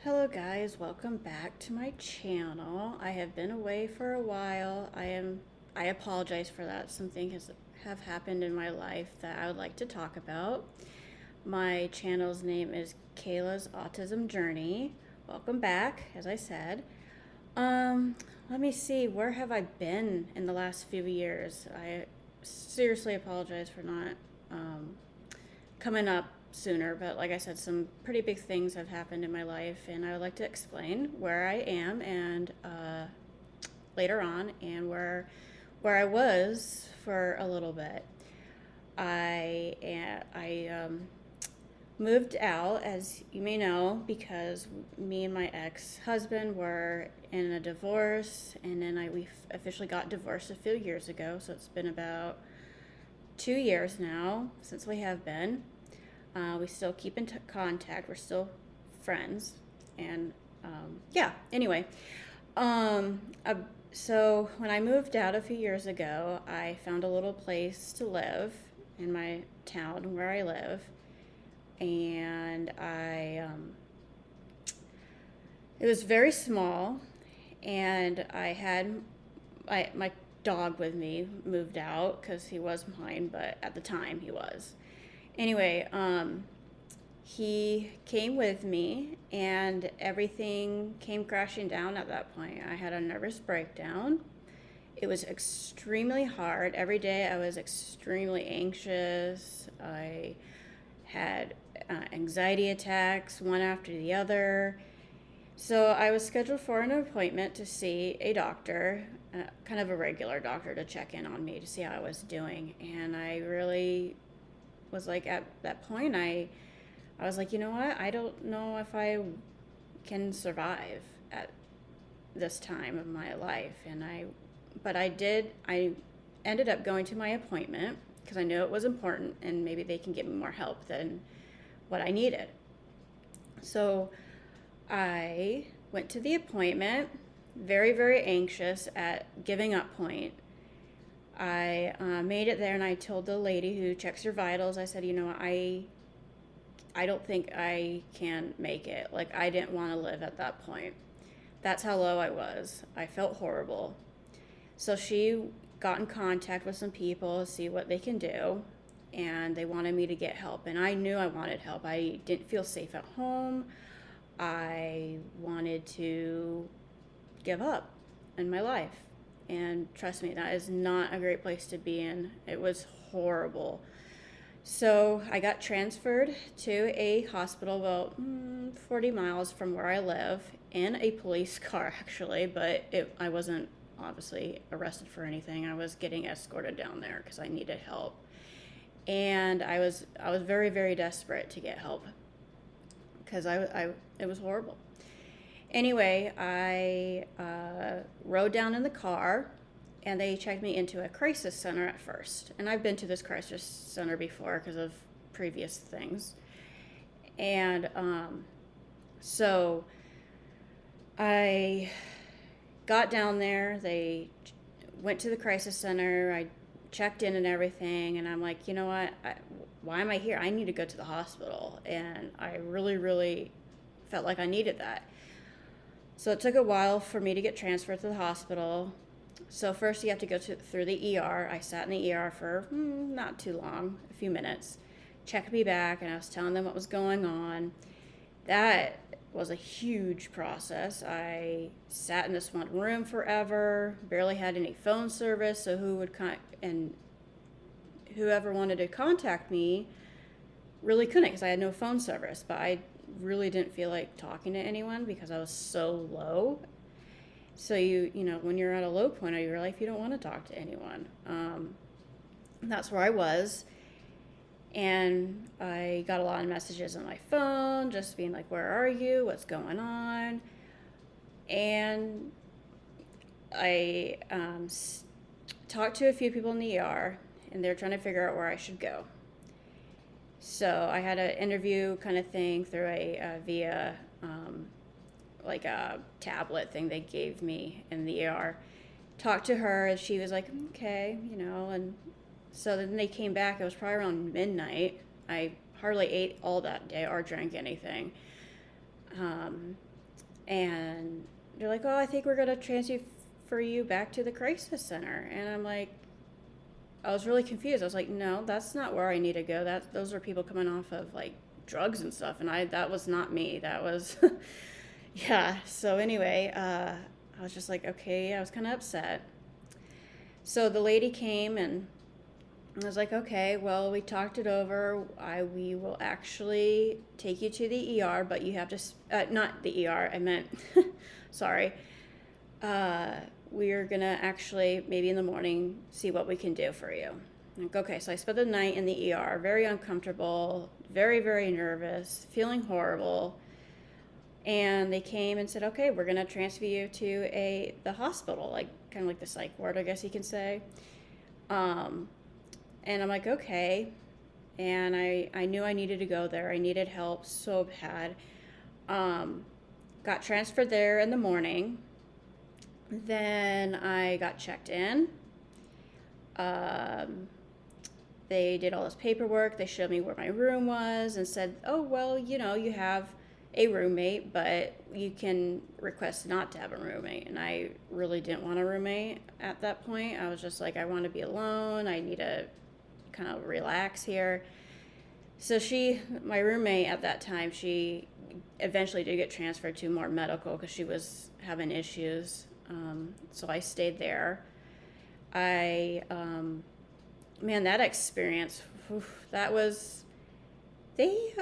Hello guys, welcome back to my channel. I have been away for a while. I apologize for that. Some things have happened in my life that I would like to talk about. My channel's name is Kayla's Autism Journey. Welcome back, as I said. Um, Let me see, where have I been in the last few years? I seriously apologize for not coming up sooner, but like I said, some pretty big things have happened in my life, and I would like to explain where I am and later on, and where I was for a little bit. I moved out, as you may know, because me and my ex-husband were in a divorce, and then we officially got divorced a few years ago. So it's been about 2 years now since we have been. We still keep in contact. We're still friends, and yeah. Anyway, um, uh, so when I moved out a few years ago, I found a little place to live in my town where I live, and it was very small, and I had my dog with me. Moved out because he was mine, but at the time he was. Anyway, he came with me, and everything came crashing down at that point. I had a nervous breakdown. It was extremely hard. Every day I was extremely anxious. I had anxiety attacks, one after the other. So I was scheduled for an appointment to see a doctor, kind of a regular doctor, to check in on me to see how I was doing. And I really was like, at that point, I was like, you know what? I don't know if I can survive at this time of my life. But I did. I ended up going to my appointment because I knew it was important, and maybe they can get me more help than what I needed. So I went to the appointment, very, very anxious at giving up point. I made it there, and I told the lady who checks your vitals, I said, I don't think I can make it. Like, I didn't want to live at that point. That's how low I was. I felt horrible. So she got in contact with some people to see what they can do, and they wanted me to get help. And I knew I wanted help. I didn't feel safe at home. I wanted to give up in my life. And trust me, that is not a great place to be in. It was horrible. So I got transferred to a hospital about 40 miles from where I live, in a police car, actually, but I wasn't obviously arrested for anything. I was getting escorted down there because I needed help. And I was very, very desperate to get help because it was horrible. Anyway, I rode down in the car, and they checked me into a crisis center at first. And I've been to this crisis center before because of previous things. And so I got down there. They went to the crisis center. I checked in and everything. And I'm like, you know what? Why am I here? I need to go to the hospital. And I really, really felt like I needed that. So it took a while for me to get transferred to the hospital. So first you have to go through the ER. I sat in the ER for not too long, a few minutes. Checked me back, and I was telling them what was going on. That was a huge process. I sat in this one room forever, barely had any phone service, so whoever wanted to contact me really couldn't because I had no phone service. But I really didn't feel like talking to anyone because I was so low. So when you're at a low point of your life, you don't want to talk to anyone. That's where I was. And I got a lot of messages on my phone just being like, where are you? What's going on? And I talked to a few people in the ER, and they're trying to figure out where I should go. So I had an interview kind of thing through via like a tablet thing they gave me in the ER. Talked to her, and she was like, okay, and so then they came back. It was probably around midnight. I hardly ate all that day or drank anything. And they're like, oh, I think we're going to transfer you back to the crisis center. And I'm like, I was really confused. I was like, no, that's not where I need to go. Those are people coming off of like drugs and stuff. And that was not me. That was, yeah. So anyway, I was just like, okay, I was kind of upset. So the lady came and I was like, okay, well, we talked it over. We will actually take you to the ER, but you have to, not the ER, I meant, sorry. Uh, we're going to actually, maybe in the morning, see what we can do for you. Like, okay, so I spent the night in the ER, very uncomfortable, very, very nervous, feeling horrible. And they came and said, okay, we're going to transfer you to the hospital, like kind of like the psych ward, I guess you can say. Um, and I'm like, okay. And I knew I needed to go there. I needed help so bad. Got transferred there in the morning. Then I got checked in. Um, they did all this paperwork. They showed me where my room was and said, oh, well, you have a roommate, but you can request not to have a roommate. And I really didn't want a roommate at that point. I was just like, I want to be alone. I need to kind of relax here. So my roommate at that time, she eventually did get transferred to more medical because she was having issues. So I stayed there. Man, that experience, that was, they,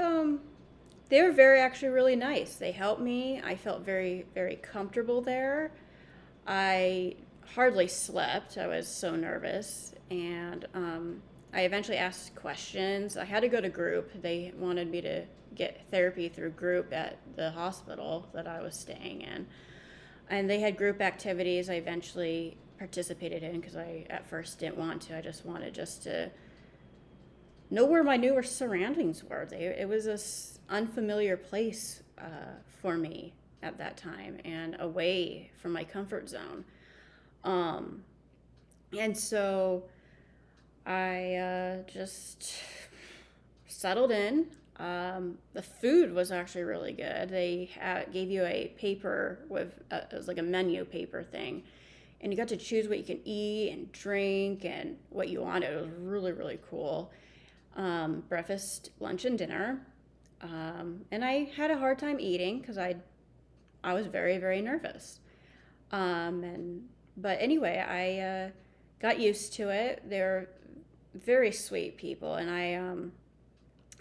they were actually really nice. They helped me. I felt very, very comfortable there. I hardly slept. I was so nervous. And I eventually asked questions. I had to go to group. They wanted me to get therapy through group at the hospital that I was staying in. And they had group activities I eventually participated in because I at first didn't want to. I just wanted to know where my newer surroundings were. It was this unfamiliar place for me at that time and away from my comfort zone. And so I just settled in. The food was actually really good. They gave you a paper with, it was like a menu paper thing. And you got to choose what you can eat and drink and what you wanted. It was really, really cool. Breakfast, lunch, and dinner. And I had a hard time eating because I was very, very nervous. But anyway, I got used to it. They're very sweet people, and I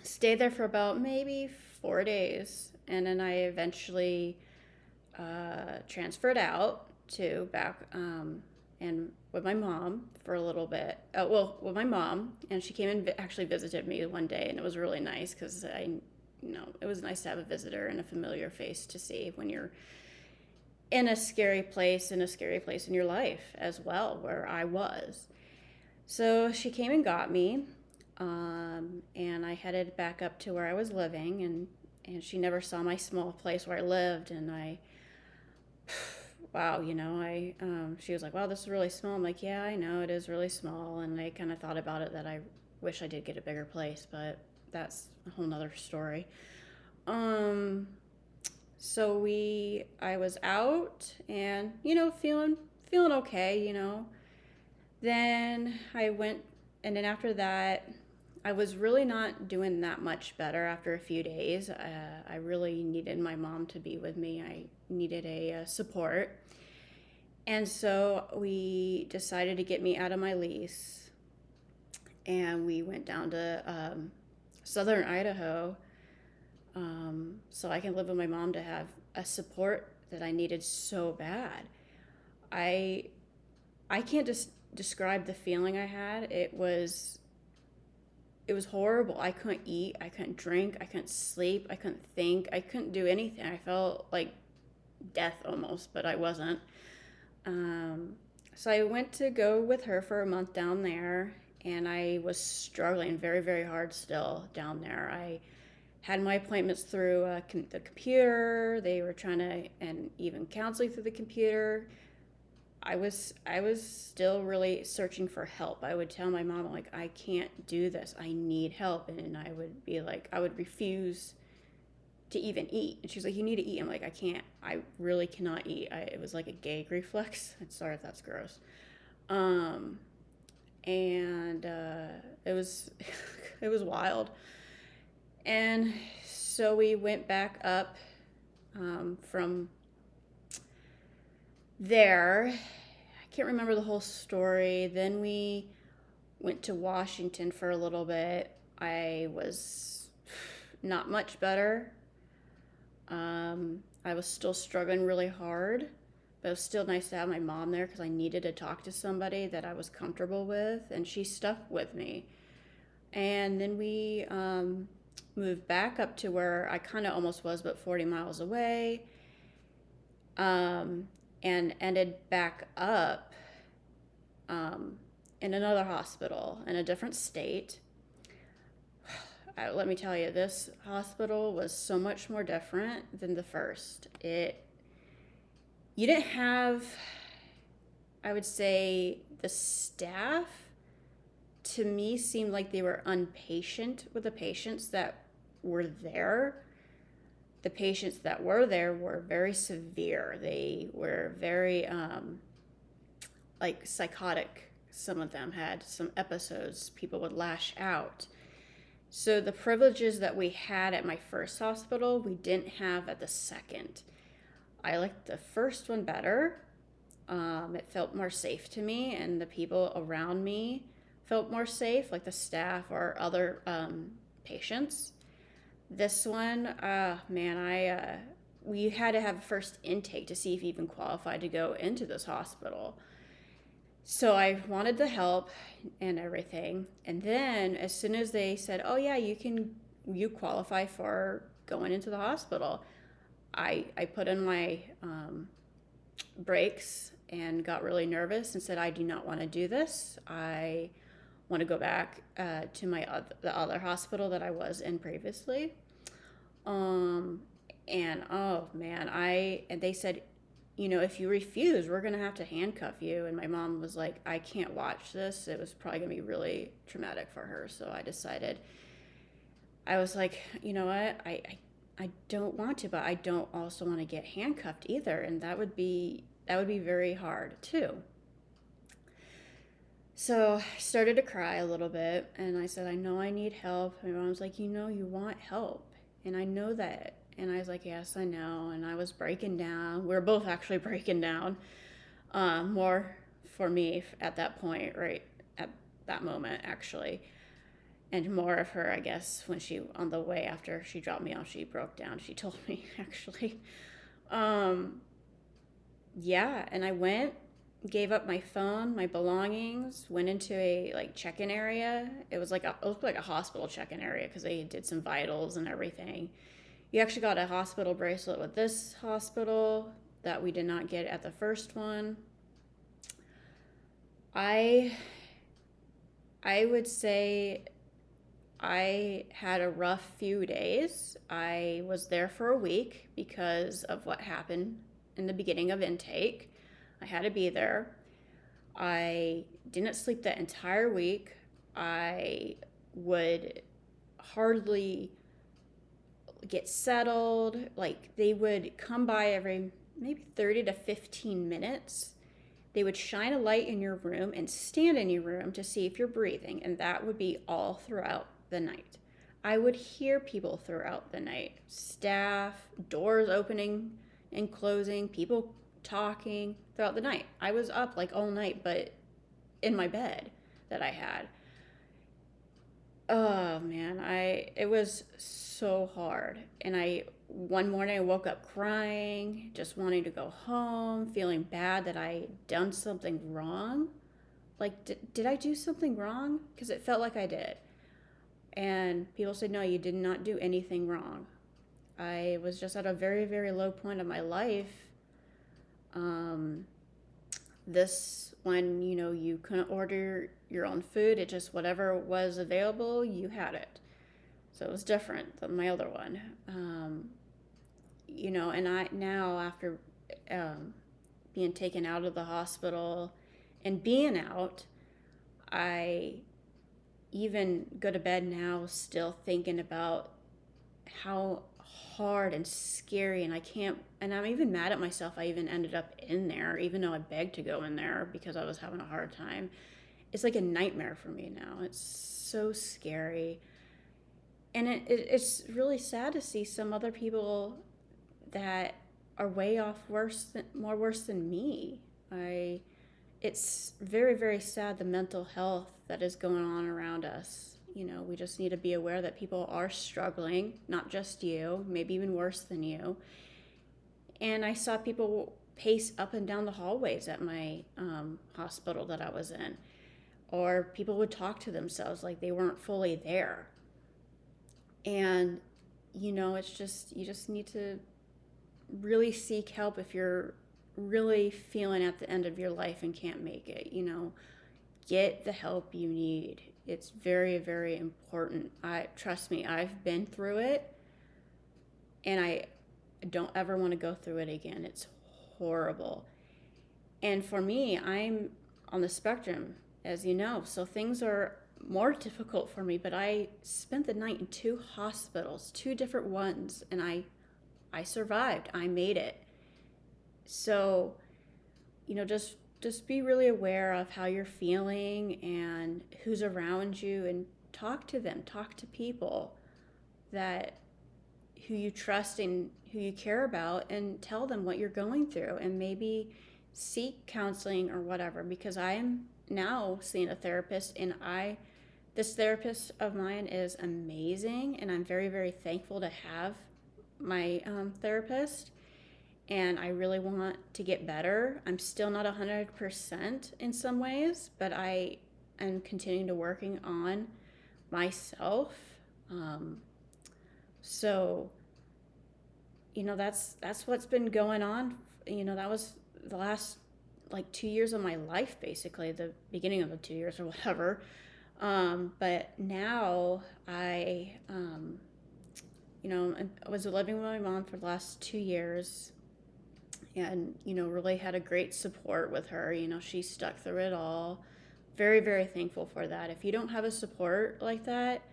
stayed there for about maybe 4 days, and then I eventually transferred out to back and with my mom for a little bit. With my mom, and she came and actually visited me one day, and it was really nice because it was nice to have a visitor and a familiar face to see when you're in a scary place in your life as well, where I was. So she came and got me, and I headed back up to where I was living, and she never saw my small place where I lived, and wow, she was like, wow, this is really small. I'm like, yeah, I know, it is really small, and I kind of thought about it that I wish I did get a bigger place, but that's a whole nother story. So I was out and, feeling okay. Then I went, and then after that, I was really not doing that much better after a few days. I really needed my mom to be with me. I needed a support. And so we decided to get me out of my lease, and we went down to southern Idaho, so I can live with my mom to have a support that I needed so bad. I can't just describe the feeling I had. It was horrible. I couldn't eat, I couldn't drink, I couldn't sleep, I couldn't think, I couldn't do anything. I felt like death almost, but I wasn't. So I went to go with her for a month down there, and I was struggling very, very hard still down there. I had my appointments through the computer. They were trying to, and even counseling through the computer. I was still really searching for help. I would tell my mom, like, I can't do this. I need help. And I would be like, I would refuse to even eat. And she's like, you need to eat. I'm like, I can't. I really cannot eat. It was like a gag reflex. I'm sorry if that's gross. Um, and it was it was wild. And so we went back up from there. I can't remember the whole story. Then we went to Washington for a little bit. I was not much better. I was still struggling really hard, but it was still nice to have my mom there because I needed to talk to somebody that I was comfortable with, and she stuck with me. And then we moved back up to where I kind of almost was, but 40 miles away, and ended back up in another hospital in a different state. Let me tell you, this hospital was so much more different than the first. You didn't have, I would say, the staff to me seemed like they were impatient with the patients that were there. The patients that were there were very severe. They were very like psychotic. Some of them had some episodes. People would lash out. So the privileges that we had at my first hospital, we didn't have at the second. I liked the first one better. It felt more safe to me, and the people around me felt more safe, like the staff or other patients. This one, man, we had to have a first intake to see if you even qualified to go into this hospital. So I wanted the help and everything. And then as soon as they said, oh yeah, you qualify for going into the hospital, I put in my brakes and got really nervous and said, I do not want to do this. I want to go back to the other hospital that I was in previously. And oh man, and they said, if you refuse, we're going to have to handcuff you. And my mom was like, I can't watch this. It was probably going to be really traumatic for her. So I was like, you know what? I don't want to, but I don't also want to get handcuffed either. And that would be very hard too. So I started to cry a little bit, and I said, I know I need help. And my mom was like, you want help. And I know that. And I was like, yes, I know. And I was breaking down. We were both actually breaking down, more for me at that point, right at that moment, actually. And more of her, I guess, when on the way after she dropped me off, she broke down. She told me, actually. Yeah, and I gave up my phone, my belongings, went into a check-in area. It was like a hospital check-in area because they did some vitals and everything. You actually got a hospital bracelet with this hospital that we did not get at the first one. I would say I had a rough few days. I was there for a week because of what happened in the beginning of intake. I had to be there. I didn't sleep that entire week. I would hardly get settled. Like, they would come by every maybe 30 to 15 minutes. They would shine a light in your room and stand in your room to see if you're breathing, and that would be all throughout the night. I would hear people throughout the night, staff, doors opening and closing, people talking throughout the night. I was up all night, but in my bed that I had. Oh man, it was so hard. And one morning I woke up crying, just wanting to go home, feeling bad that I had done something wrong. Like, did I do something wrong? Because it felt like I did. And people said, no, you did not do anything wrong. I was just at a very, very low point of my life. When you couldn't order your own food, it just whatever was available, you had it. So it was different than my other one. And I now, after being taken out of the hospital and being out, I even go to bed now still thinking about how hard and scary, and I'm even mad at myself. I even ended up in there, even though I begged to go in there because I was having a hard time. It's like a nightmare for me now. It's so scary. And it's really sad to see some other people that are way off more worse than me. It's very, very sad, the mental health that is going on around us. We just need to be aware that people are struggling, not just you, maybe even worse than you. And I saw people pace up and down the hallways at my hospital that I was in, or people would talk to themselves like they weren't fully there. And, it's just, you just need to really seek help if you're really feeling at the end of your life and can't make it. Get the help you need. It's very, very important. Trust me, I've been through it, and I don't ever want to go through it again. It's horrible. And for me, I'm on the spectrum, as you know, so things are more difficult for me, but I spent the night in 2 hospitals, 2 different ones, and I survived. I made it. So, just be really aware of how you're feeling and who's around you, and talk to them. Talk to people who you trust and who you care about, and tell them what you're going through, and maybe seek counseling or whatever, because I am now seeing a therapist, and this therapist of mine is amazing, and I'm very, very thankful to have my therapist, and I really want to get better. I'm still not 100% in some ways, but I am continuing to working on myself. So, that's what's been going on. That was the last 2 years of my life, basically, the beginning of the 2 years or whatever. But now I was living with my mom for the last 2 years, and, really had a great support with her. She stuck through it all. Very, very thankful for that. If you don't have a support like that,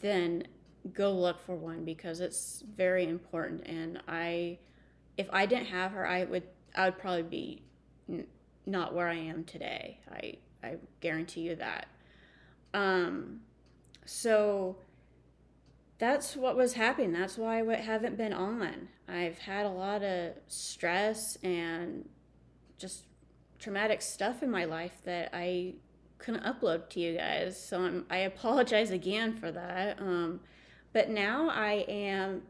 then go look for one, because it's very important. And if I didn't have her, I would probably be not where I am today. I guarantee you that. So that's what was happening. That's why I haven't been on. I've had a lot of stress and just traumatic stuff in my life that I couldn't upload to you guys. So I apologize again for that. But now I am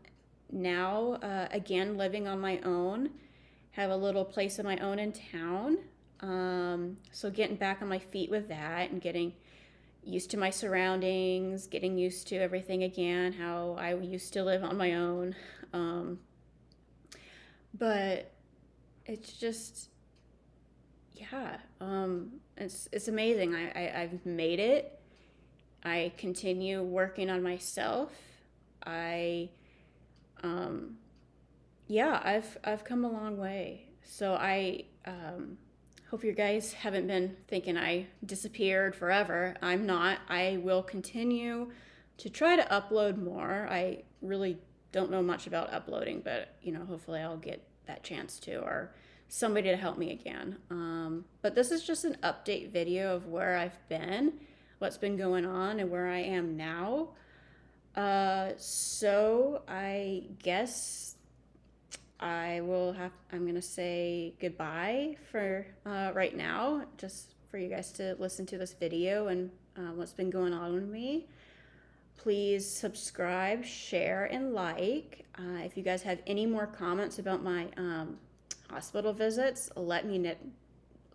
again living on my own, have a little place of my own in town. So getting back on my feet with that, and getting used to my surroundings, getting used to everything again, how I used to live on my own. But it's just, yeah, it's amazing. I've made it. I continue working on myself. I've come a long way. So I hope you guys haven't been thinking I disappeared forever. I'm not. I will continue to try to upload more. I really don't know much about uploading, but hopefully I'll get that chance to, or somebody to help me again. But this is just an update video of where I've been, what's been going on, and where I am now. So I guess I'm gonna say goodbye for right now, just for you guys to listen to this video and what's been going on with me. Please subscribe, share, and like. If you guys have any more comments about my hospital visits, let me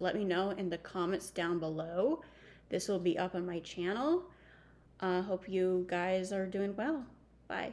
know in the comments down below. This will be up on my channel. Hope you guys are doing well. Bye.